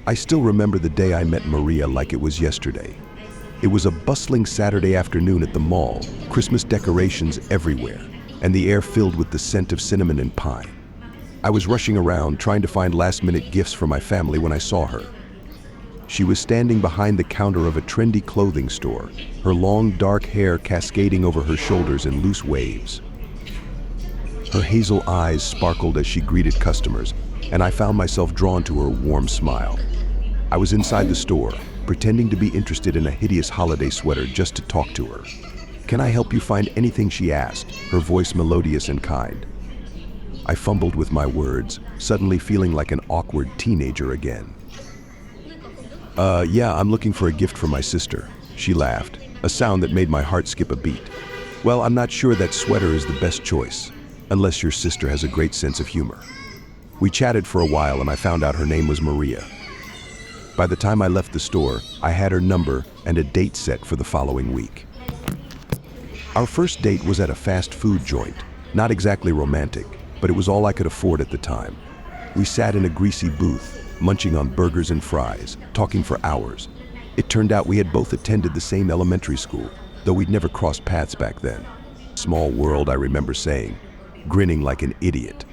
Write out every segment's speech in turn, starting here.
I still remember the day I met Maria like it was yesterday. It was a bustling Saturday afternoon at the mall, Christmas decorations everywhere, and the air filled with the scent of cinnamon and pine. I was rushing around trying to find last-minute gifts for my family when I saw her. She was standing behind the counter of a trendy clothing store, her long dark hair cascading over her shoulders in loose waves. Her hazel eyes sparkled as she greeted customers, and I found myself drawn to her warm smile. I was inside the store, pretending to be interested in a hideous holiday sweater just to talk to her. "Can I help you find anything?" she asked, her voice melodious and kind. I fumbled with my words, suddenly feeling like an awkward teenager again. Yeah, I'm looking for a gift for my sister," she laughed, a sound that made my heart skip a beat. "Well, I'm not sure that sweater is the best choice, unless your sister has a great sense of humor." We chatted for a while and I found out her name was Maria. By the time I left the store, I had her number and a date set for the following week. Our first date was at a fast food joint, not exactly romantic, but it was all I could afford at the time. We sat in a greasy booth, munching on burgers and fries, talking for hours. It turned out we had both attended the same elementary school, though we'd never crossed paths back then. "Small world," I remember saying, grinning like an idiot.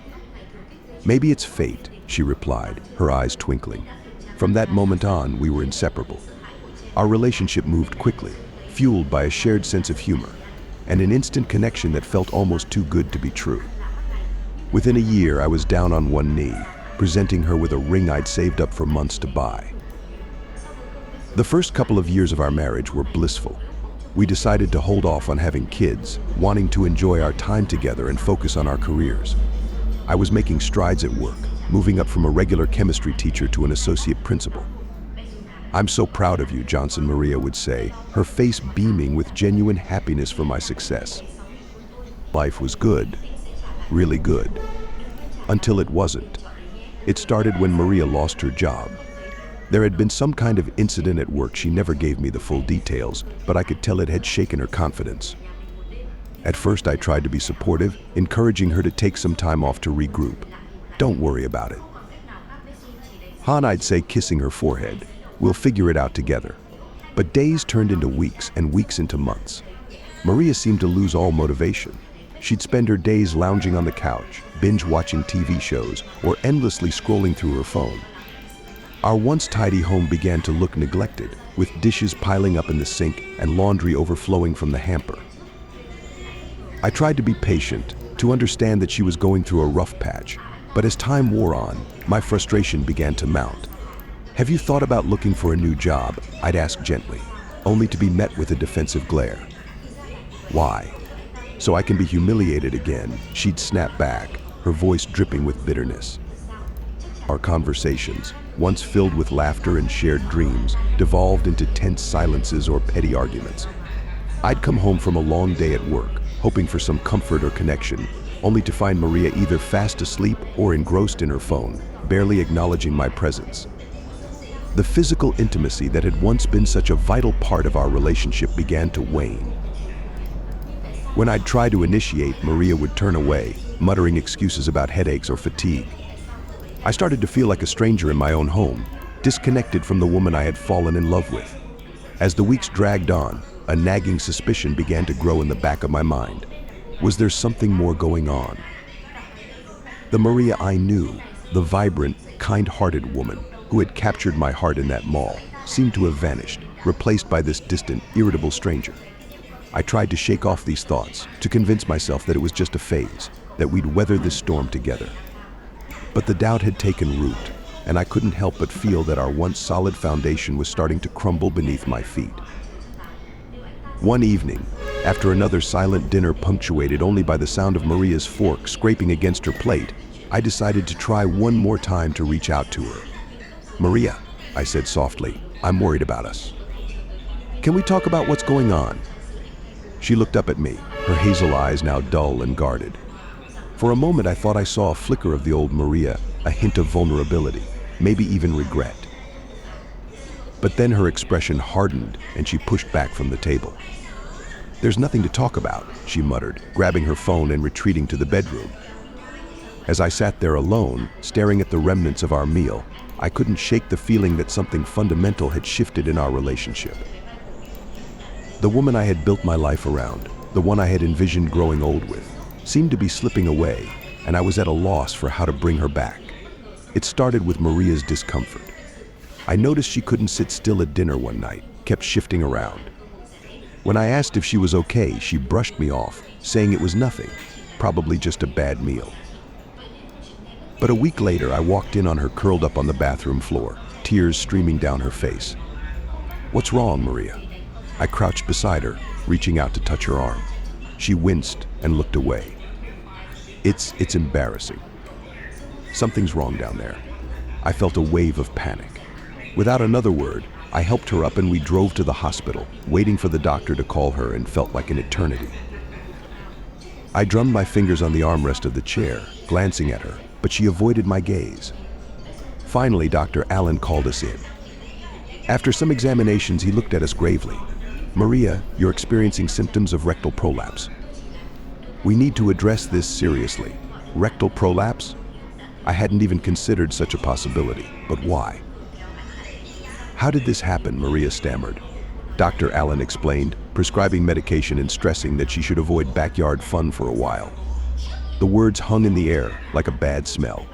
"Maybe it's fate," she replied, her eyes twinkling. From that moment on, we were inseparable. Our relationship moved quickly, fueled by a shared sense of humor, and an instant connection that felt almost too good to be true. Within a year, I was down on one knee, presenting her with a ring I'd saved up for months to buy. The first couple of years of our marriage were blissful. We decided to hold off on having kids, wanting to enjoy our time together and focus on our careers. I was making strides at work, moving up from a regular chemistry teacher to an associate principal. "I'm so proud of you," Johnson Maria would say, her face beaming with genuine happiness for my success. Life was good, really good, until it wasn't. It started when Maria lost her job. There had been some kind of incident at work. She never gave me the full details, but I could tell it had shaken her confidence. At first, I tried to be supportive, encouraging her to take some time off to regroup. "Don't worry about it." Han, I'd say, kissing her forehead. "We'll figure it out together." But days turned into weeks and weeks into months. Maria seemed to lose all motivation. She'd spend her days lounging on the couch, binge-watching TV shows, or endlessly scrolling through her phone. Our once tidy home began to look neglected, with dishes piling up in the sink and laundry overflowing from the hamper. I tried to be patient, to understand that she was going through a rough patch, but as time wore on, my frustration began to mount. "Have you thought about looking for a new job?" I'd ask gently, only to be met with a defensive glare. "Why? So I can be humiliated again," she'd snap back, her voice dripping with bitterness. Our conversations, once filled with laughter and shared dreams, devolved into tense silences or petty arguments. I'd come home from a long day at work, hoping for some comfort or connection, only to find Maria either fast asleep or engrossed in her phone, barely acknowledging my presence. The physical intimacy that had once been such a vital part of our relationship began to wane. When I'd try to initiate, Maria would turn away, muttering excuses about headaches or fatigue. I started to feel like a stranger in my own home, disconnected from the woman I had fallen in love with. As the weeks dragged on, a nagging suspicion began to grow in the back of my mind. Was there something more going on? The Maria I knew, the vibrant, kind-hearted woman who had captured my heart in that mall, seemed to have vanished, replaced by this distant, irritable stranger. I tried to shake off these thoughts, to convince myself that it was just a phase, that we'd weather this storm together. But the doubt had taken root, and I couldn't help but feel that our once solid foundation was starting to crumble beneath my feet. One evening, after another silent dinner punctuated only by the sound of Maria's fork scraping against her plate, I decided to try one more time to reach out to her. "Maria," I said softly, "I'm worried about us. Can we talk about what's going on?" She looked up at me, her hazel eyes now dull and guarded. For a moment, I thought I saw a flicker of the old Maria, a hint of vulnerability, maybe even regret. But then her expression hardened and she pushed back from the table. "There's nothing to talk about," she muttered, grabbing her phone and retreating to the bedroom. As I sat there alone, staring at the remnants of our meal, I couldn't shake the feeling that something fundamental had shifted in our relationship. The woman I had built my life around, the one I had envisioned growing old with, seemed to be slipping away, and I was at a loss for how to bring her back. It started with Maria's discomfort. I noticed she couldn't sit still at dinner one night, kept shifting around. When I asked if she was okay, she brushed me off, saying it was nothing, probably just a bad meal. But a week later, I walked in on her curled up on the bathroom floor, tears streaming down her face. "What's wrong, Maria?" I crouched beside her, reaching out to touch her arm. She winced and looked away. It's embarrassing. Something's wrong down there. I felt a wave of panic. Without another word, I helped her up and we drove to the hospital, waiting for the doctor to call her, and felt like an eternity. I drummed my fingers on the armrest of the chair, glancing at her, but she avoided my gaze. Finally, Dr. Allen called us in. After some examinations, he looked at us gravely. "Maria, you're experiencing symptoms of rectal prolapse. We need to address this seriously." Rectal prolapse? I hadn't even considered such a possibility, but why? "How did this happen?" Maria stammered. Dr. Allen explained, prescribing medication and stressing that she should avoid backyard fun for a while. The words hung in the air like a bad smell.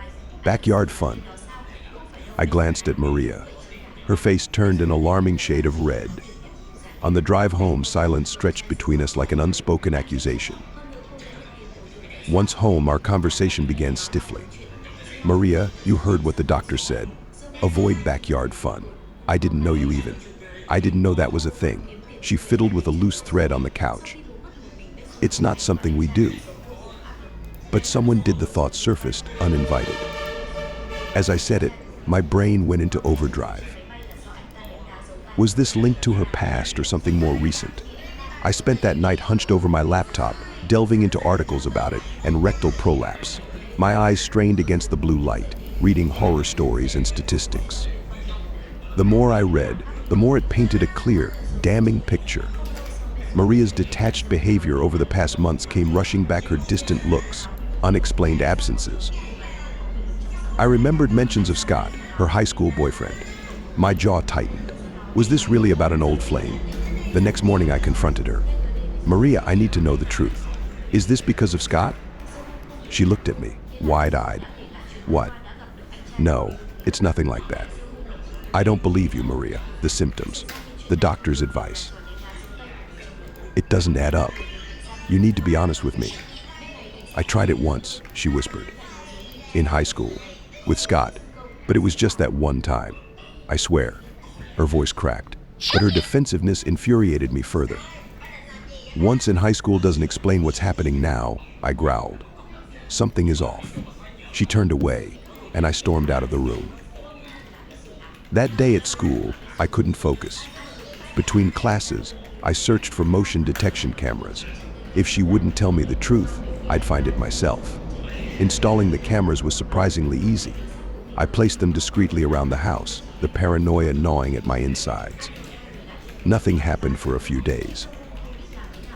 Backyard fun. I glanced at Maria. Her face turned an alarming shade of red. On the drive home, silence stretched between us like an unspoken accusation. Once home, our conversation began stiffly. "Maria, you heard what the doctor said. Avoid backyard fun. I didn't know you even. I didn't know that was a thing." She fiddled with a loose thread on the couch. "It's not something we do." But someone did. The thought surfaced, uninvited. As I said it, my brain went into overdrive. Was this linked to her past or something more recent? I spent that night hunched over my laptop, delving into articles about it and rectal prolapse. My eyes strained against the blue light, reading horror stories and statistics. The more I read, the more it painted a clear, damning picture. Maria's detached behavior over the past months came rushing back, her distant looks, unexplained absences. I remembered mentions of Scott, her high school boyfriend. My jaw tightened. Was this really about an old flame? The next morning I confronted her. "Maria, I need to know the truth. Is this because of Scott?" She looked at me, wide-eyed. "What? No, it's nothing like that." "I don't believe you, Maria. The symptoms, the doctor's advice. It doesn't add up. You need to be honest with me." "I tried it once," she whispered. "In high school, with Scott, but it was just that one time. I swear." Her voice cracked, but her defensiveness infuriated me further. "Once in high school doesn't explain what's happening now," I growled. "Something is off." She turned away, and I stormed out of the room. That day at school, I couldn't focus. Between classes, I searched for motion detection cameras. If she wouldn't tell me the truth, I'd find it myself. Installing the cameras was surprisingly easy. I placed them discreetly around the house, the paranoia gnawing at my insides. Nothing happened for a few days.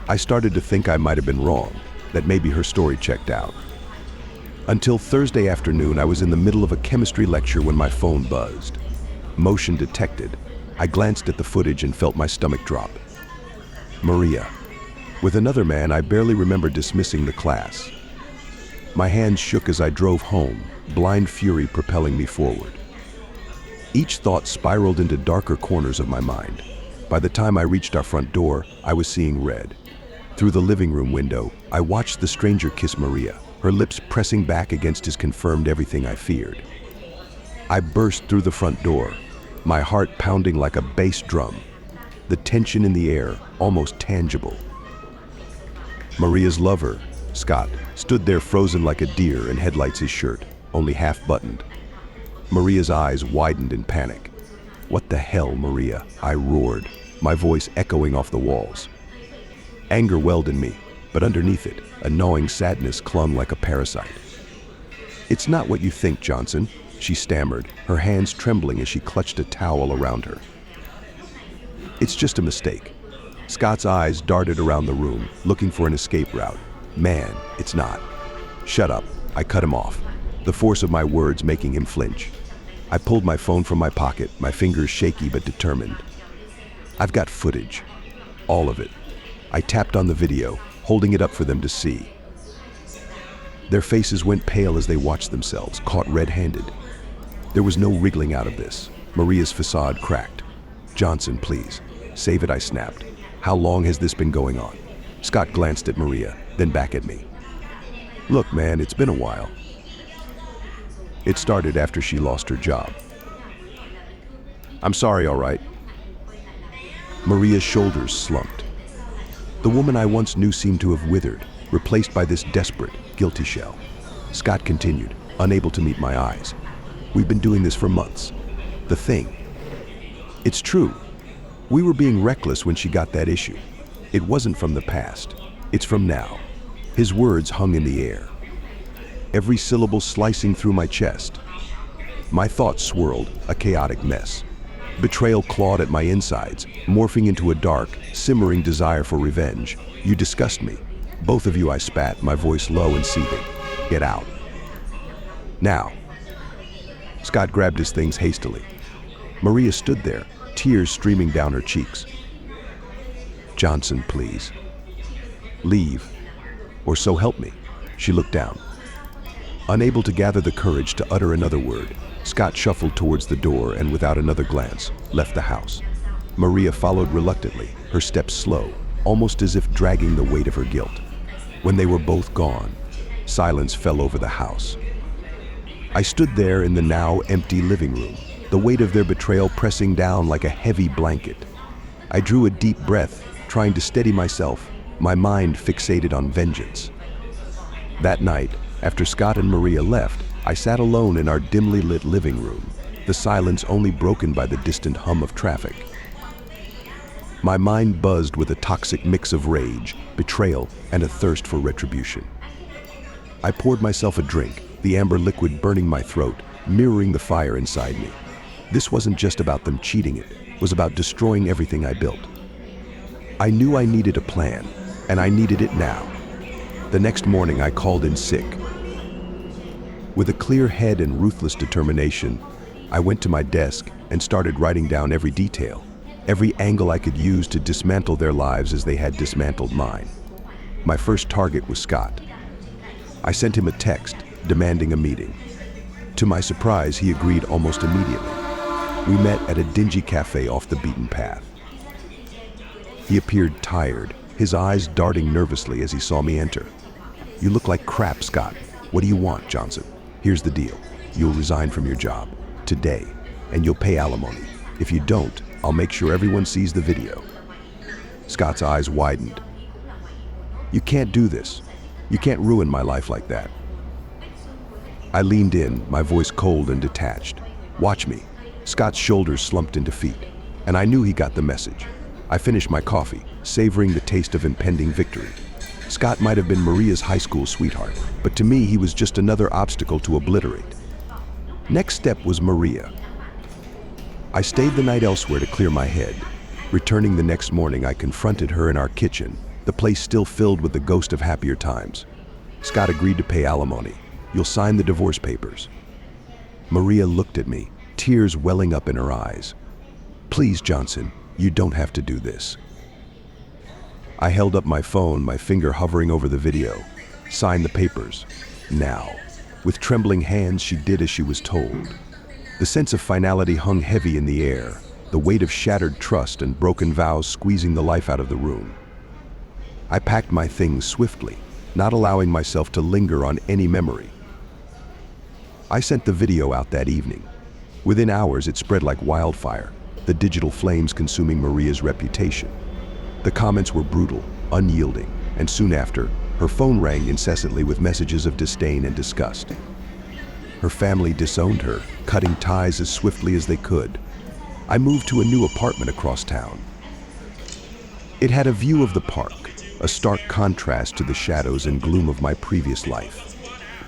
I started to think I might have been wrong, that maybe her story checked out. Until Thursday afternoon, I was in the middle of a chemistry lecture when my phone buzzed. Motion detected. I glanced at the footage and felt my stomach drop. Maria. With another man, I barely remember dismissing the class. My hands shook as I drove home, blind fury propelling me forward. Each thought spiraled into darker corners of my mind. By the time I reached our front door, I was seeing red. Through the living room window, I watched the stranger kiss Maria, her lips pressing back against his confirmed everything I feared. I burst through the front door, my heart pounding like a bass drum, the tension in the air almost tangible. Maria's lover, Scott, stood there frozen like a deer in headlights, his shirt only half buttoned. Maria's eyes widened in panic. "What the hell, Maria?" I roared, my voice echoing off the walls. Anger welled in me, but underneath it, a gnawing sadness clung like a parasite. "It's not what you think, Johnson," she stammered, her hands trembling as she clutched a towel around her. "It's just a mistake." Scott's eyes darted around the room, looking for an escape route. "Man, it's not." "Shut up," I cut him off, the force of my words making him flinch. I pulled my phone from my pocket, my fingers shaky but determined. I've got footage. All of it. I tapped on the video, holding it up for them to see. Their faces went pale as they watched themselves, caught red-handed. There was no wriggling out of this. Maria's facade cracked. "Johnson, please. Save it," I snapped. "How long has this been going on?" Scott glanced at Maria, then back at me. "Look, man, it's been a while. It started after she lost her job." "I'm sorry, all right." Maria's shoulders slumped. The woman I once knew seemed to have withered, replaced by this desperate, guilty shell. Scott continued, unable to meet my eyes. "We've been doing this for months. The thing. It's true. We were being reckless when she got that issue. It wasn't from the past. It's from now." His words hung in the air, every syllable slicing through my chest. My thoughts swirled, a chaotic mess. Betrayal clawed at my insides, morphing into a dark, simmering desire for revenge. "You disgust me. Both of you," I spat, my voice low and seething. "Get out. Now." Scott grabbed his things hastily. Maria stood there, tears streaming down her cheeks. "Johnson, please. Leave. Or so help me." She looked down. Unable to gather the courage to utter another word, Scott shuffled towards the door and, without another glance, left the house. Maria followed reluctantly, her steps slow, almost as if dragging the weight of her guilt. When they were both gone, silence fell over the house. I stood there in the now empty living room, the weight of their betrayal pressing down like a heavy blanket. I drew a deep breath, trying to steady myself, my mind fixated on vengeance. That night, after Scott and Maria left, I sat alone in our dimly lit living room, the silence only broken by the distant hum of traffic. My mind buzzed with a toxic mix of rage, betrayal, and a thirst for retribution. I poured myself a drink, the amber liquid burning my throat, mirroring the fire inside me. This wasn't just about them cheating, it was about destroying everything I built. I knew I needed a plan, and I needed it now. The next morning I called in sick. With a clear head and ruthless determination, I went to my desk and started writing down every detail, every angle I could use to dismantle their lives as they had dismantled mine. My first target was Scott. I sent him a text demanding a meeting. To my surprise, he agreed almost immediately. We met at a dingy cafe off the beaten path. He appeared tired, his eyes darting nervously as he saw me enter. "You look like crap, Scott. What do you want, Johnson? Here's the deal. You'll resign from your job today, and you'll pay alimony. If you don't, I'll make sure everyone sees the video." Scott's eyes widened. "You can't do this. You can't ruin my life like that." I leaned in, my voice cold and detached. "Watch me." Scott's shoulders slumped into feet, and I knew he got the message. I finished my coffee, savoring the taste of impending victory. Scott might have been Maria's high school sweetheart, but to me he was just another obstacle to obliterate. Next step was Maria. I stayed the night elsewhere to clear my head. Returning the next morning, I confronted her in our kitchen, the place still filled with the ghost of happier times. Scott agreed to pay alimony. "You'll sign the divorce papers." Maria looked at me, tears welling up in her eyes. "Please, Johnson, you don't have to do this." I held up my phone, my finger hovering over the video. "Sign the papers. Now." With trembling hands, she did as she was told. The sense of finality hung heavy in the air, the weight of shattered trust and broken vows squeezing the life out of the room. I packed my things swiftly, not allowing myself to linger on any memory. I sent the video out that evening. Within hours, it spread like wildfire, the digital flames consuming Maria's reputation. The comments were brutal, unyielding, and soon after, her phone rang incessantly with messages of disdain and disgust. Her family disowned her, cutting ties as swiftly as they could. I moved to a new apartment across town. It had a view of the park, a stark contrast to the shadows and gloom of my previous life.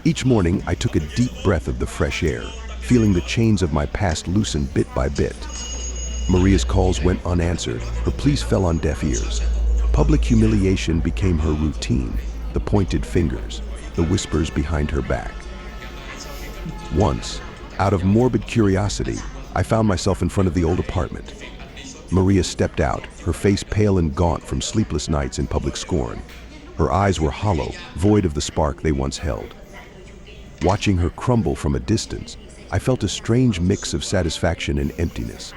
Each morning, I took a deep breath of the fresh air, feeling the chains of my past loosen bit by bit. Maria's calls went unanswered, her pleas fell on deaf ears. Public humiliation became her routine, the pointed fingers, the whispers behind her back. Once, Out of morbid curiosity, I found myself in front of the old apartment. Maria stepped out, her face pale and gaunt from sleepless nights in public scorn. Her eyes were hollow, void of the spark they once held. Watching her crumble from a distance, I felt a strange mix of satisfaction and emptiness.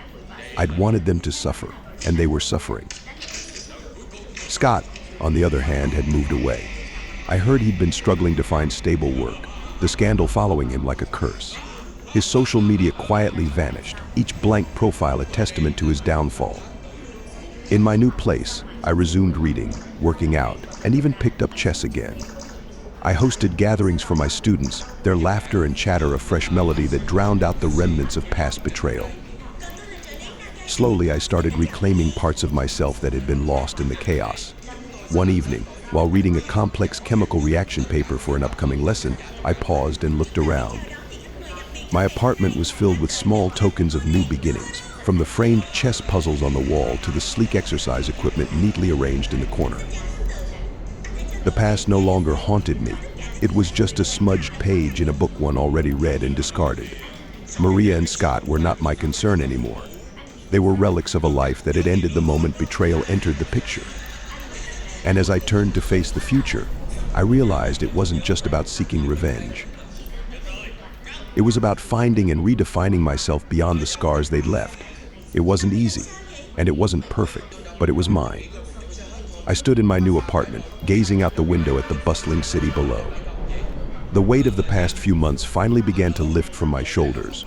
I'd wanted them to suffer, and they were suffering. Scott, on the other hand, had moved away. I heard he'd been struggling to find stable work, the scandal following him like a curse. His social media quietly vanished, each blank profile a testament to his downfall. In my new place, I resumed reading, working out, and even picked up chess again. I hosted gatherings for my students, their laughter and chatter a fresh melody that drowned out the remnants of past betrayal. Slowly, I started reclaiming parts of myself that had been lost in the chaos. One evening, while reading a complex chemical reaction paper for an upcoming lesson, I paused and looked around. My apartment was filled with small tokens of new beginnings, from the framed chess puzzles on the wall to the sleek exercise equipment neatly arranged in the corner. The past no longer haunted me. It was just a smudged page in a book one already read and discarded. Maria and Scott were not my concern anymore. They were relics of a life that had ended the moment betrayal entered the picture. And as I turned to face the future, I realized it wasn't just about seeking revenge. It was about finding and redefining myself beyond the scars they'd left. It wasn't easy, and it wasn't perfect, but it was mine. I stood in my new apartment, gazing out the window at the bustling city below. The weight of the past few months finally began to lift from my shoulders.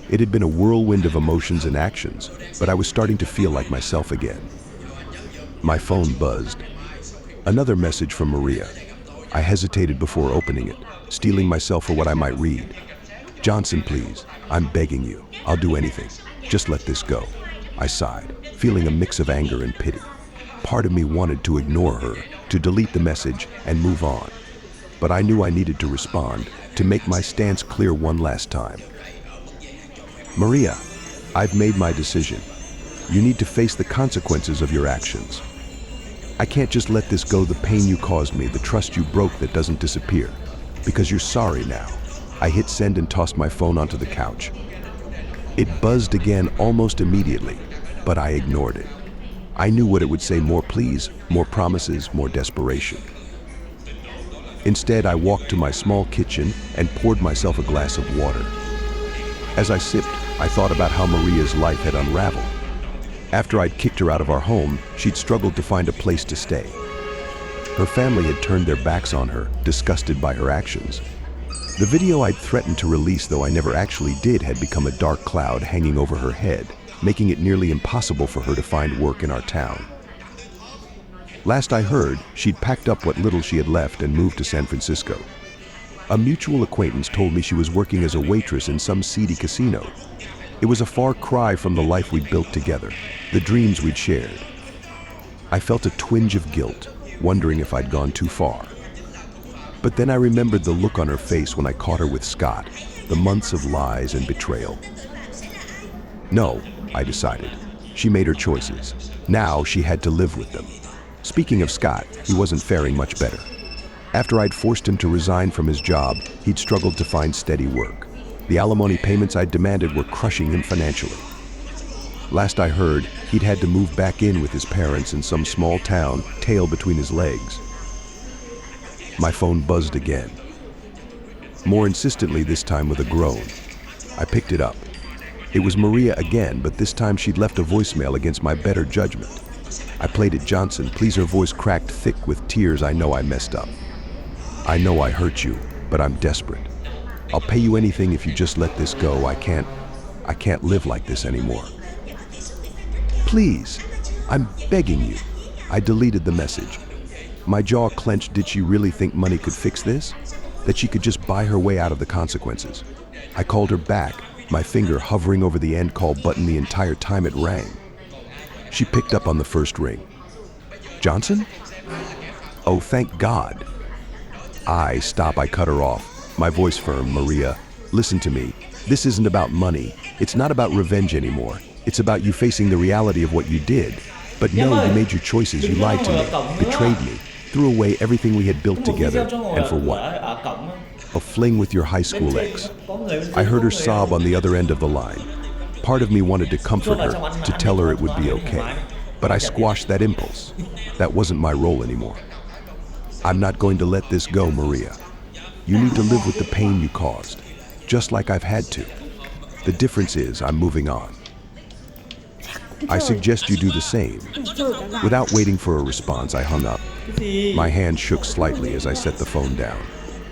It had been a whirlwind of emotions and actions, but I was starting to feel like myself again. My phone buzzed. Another message from Maria. I hesitated before opening it, steeling myself for what I might read. "Johnson, please, I'm begging you. I'll do anything. Just let this go." I sighed, feeling a mix of anger and pity. Part of me wanted to ignore her, to delete the message and move on. But I knew I needed to respond, to make my stance clear one last time. "Maria, I've made my decision. You need to face the consequences of your actions. I can't just let this go, the pain you caused me, the trust you broke that doesn't disappear. Because you're sorry now." I hit send and tossed my phone onto the couch. It buzzed again almost immediately, but I ignored it. I knew what it would say: more pleas, more promises, more desperation. Instead, I walked to my small kitchen and poured myself a glass of water. As I sipped, I thought about how Maria's life had unraveled. After I'd kicked her out of our home, she'd struggled to find a place to stay. Her family had turned their backs on her, disgusted by her actions. The video I'd threatened to release, though I never actually did, had become a dark cloud hanging over her head, making it nearly impossible for her to find work in our town. Last I heard, she'd packed up what little she had left and moved to San Francisco. A mutual acquaintance told me she was working as a waitress in some seedy casino. It was a far cry from the life we'd built together, the dreams we'd shared. I felt a twinge of guilt, wondering if I'd gone too far. But then I remembered the look on her face when I caught her with Scott, the months of lies and betrayal. No, I decided. She made her choices. Now she had to live with them. Speaking of Scott, he wasn't faring much better. After I'd forced him to resign from his job, he'd struggled to find steady work. The alimony payments I'd demanded were crushing him financially. Last I heard, he'd had to move back in with his parents in some small town, tail between his legs. My phone buzzed again. More insistently this time with a groan. I picked it up. It was Maria again, but this time she'd left a voicemail against my better judgment. I played it. "Johnson, please." Her voice cracked thick with tears. "I know I messed up. I know I hurt you, but I'm desperate. I'll pay you anything if you just let this go. I can't live like this anymore. Please, I'm begging you." I deleted the message. My jaw clenched. Did she really think money could fix this? That she could just buy her way out of the consequences? I called her back, my finger hovering over the end call button the entire time it rang. She picked up on the first ring. "Johnson? Oh, thank God." Stop, I cut her off, my voice firm. "Maria, listen to me. This isn't about money. It's not about revenge anymore. It's about you facing the reality of what you did. But no, you made your choices. You lied to me, betrayed me, threw away everything we had built together. And for what? A fling with your high school ex. I heard her sob on the other end of the line. Part of me wanted to comfort her, to tell her it would be okay. But I squashed that impulse. That wasn't my role anymore. I'm not going to let this go, Maria. You need to live with the pain you caused, just like I've had to. The difference is I'm moving on. I suggest you do the same. Without waiting for a response, I hung up. My hand shook slightly as I set the phone down.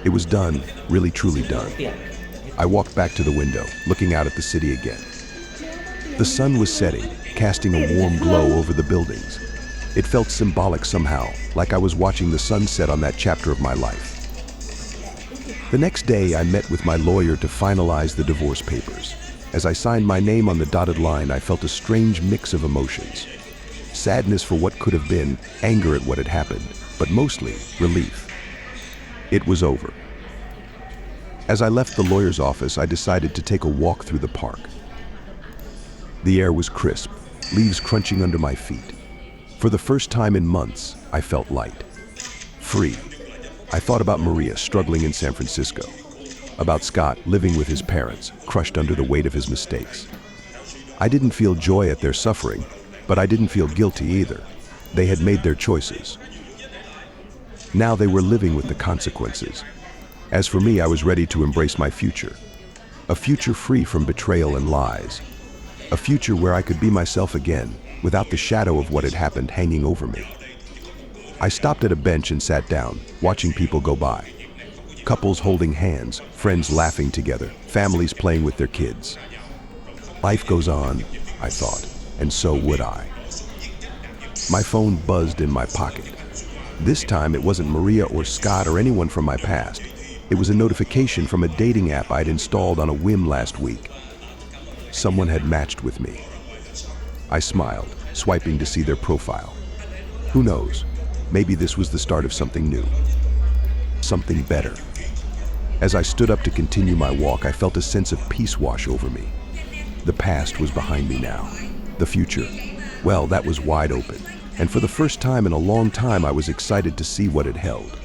It was done, really truly done. I walked back to the window, looking out at the city again. The sun was setting, casting a warm glow over the buildings. It felt symbolic somehow, like I was watching the sunset on that chapter of my life. The next day, I met with my lawyer to finalize the divorce papers. As I signed my name on the dotted line, I felt a strange mix of emotions. Sadness for what could have been, anger at what had happened, but mostly relief. It was over. As I left the lawyer's office, I decided to take a walk through the park. The air was crisp, leaves crunching under my feet. For the first time in months, I felt light, free. I thought about Maria struggling in San Francisco, about Scott living with his parents, crushed under the weight of his mistakes. I didn't feel joy at their suffering, but I didn't feel guilty either. They had made their choices. Now they were living with the consequences. As for me, I was ready to embrace my future. A future free from betrayal and lies. A future where I could be myself again, without the shadow of what had happened hanging over me. I stopped at a bench and sat down, watching people go by. Couples holding hands, friends laughing together, families playing with their kids. Life goes on, I thought, and so would I. My phone buzzed in my pocket. This time it wasn't Maria or Scott or anyone from my past. It was a notification from a dating app I'd installed on a whim last week. Someone had matched with me. I smiled, swiping to see their profile. Who knows? Maybe this was the start of something new. Something better. As I stood up to continue my walk, I felt a sense of peace wash over me. The past was behind me now. The future, well, that was wide open. And for the first time in a long time, I was excited to see what it held.